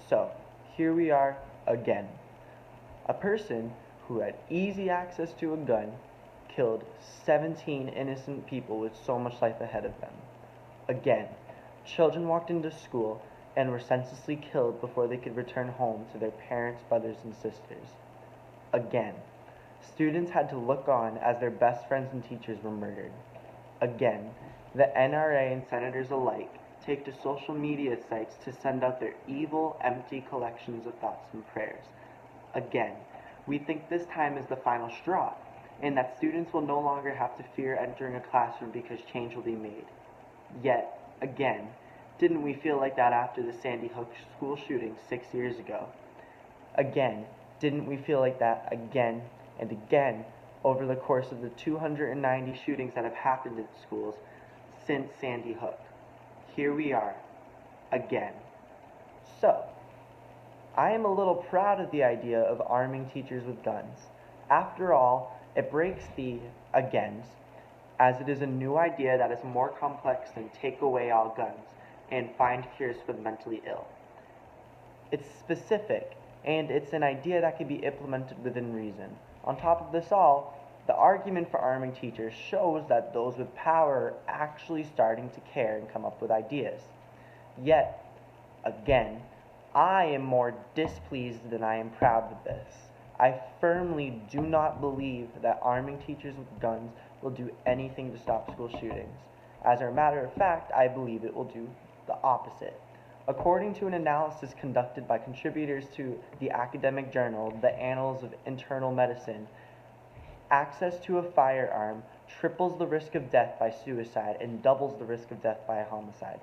So, here we are again. A person who had easy access to a gun killed 17 innocent people with so much life ahead of them. Again, children walked into school and were senselessly killed before they could return home to their parents, brothers, and sisters. Again, students had to look on as their best friends and teachers were murdered. Again, the NRA and senators alike take to social media sites to send out their evil, empty collections of thoughts and prayers. Again, we think this time is the final straw, and that students will no longer have to fear entering a classroom because change will be made. Yet, again, didn't we feel like that after the Sandy Hook school shooting 6 years ago? Again, didn't we feel like that again and again over the course of the 290 shootings that have happened in schools since Sandy Hook? Here we are, again. So, I am a little proud of the idea of arming teachers with guns. After all, it breaks the agains, as it is a new idea that is more complex than take away all guns and find cures for the mentally ill. It's specific, and it's an idea that can be implemented within reason. On top of this all, the argument for arming teachers shows that those with power are actually starting to care and come up with ideas. Yet, again, I am more displeased than I am proud with this. I firmly do not believe that arming teachers with guns will do anything to stop school shootings. As a matter of fact, I believe it will do the opposite. According to an analysis conducted by contributors to the academic journal, The Annals of Internal Medicine, access to a firearm triples the risk of death by suicide and doubles the risk of death by a homicide.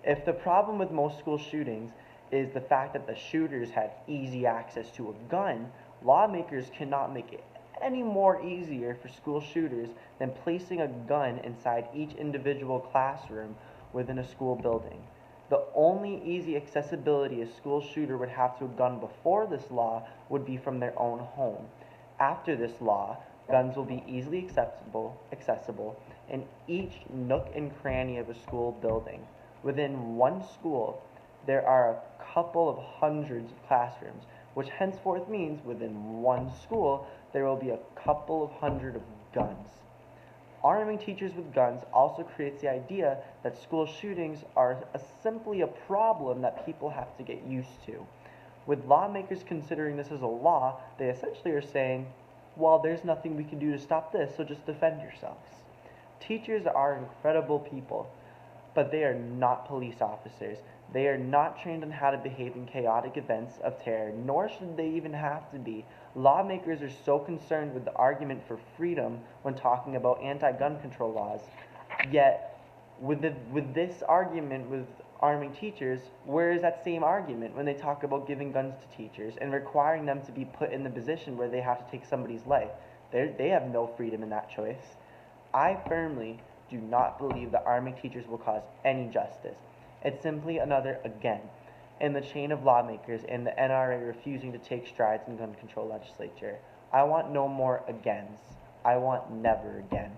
If the problem with most school shootings is the fact that the shooters had easy access to a gun, lawmakers cannot make it any more easier for school shooters than placing a gun inside each individual classroom within a school building. The only easy accessibility a school shooter would have to a gun before this law would be from their own home. After this law, guns will be easily accessible in each nook and cranny of a school building. Within one school, there are a couple of hundreds of classrooms, which henceforth means within one school, there will be a couple of hundred of guns. Arming teachers with guns also creates the idea that school shootings are simply a problem that people have to get used to. With lawmakers considering this as a law, they essentially are saying, well, there's nothing we can do to stop this, so just defend yourselves. Teachers are incredible people, but they are not police officers. They are not trained on how to behave in chaotic events of terror, nor should they even have to be. Lawmakers are so concerned with the argument for freedom when talking about anti-gun control laws. Yet, with this argument with arming teachers, where is that same argument when they talk about giving guns to teachers and requiring them to be put in the position where they have to take somebody's life? They have no freedom in that choice. I firmly do not believe that arming teachers will cause any justice. It's simply another again in the chain of lawmakers and the NRA refusing to take strides in gun control legislature. I want no more agains. I want never again.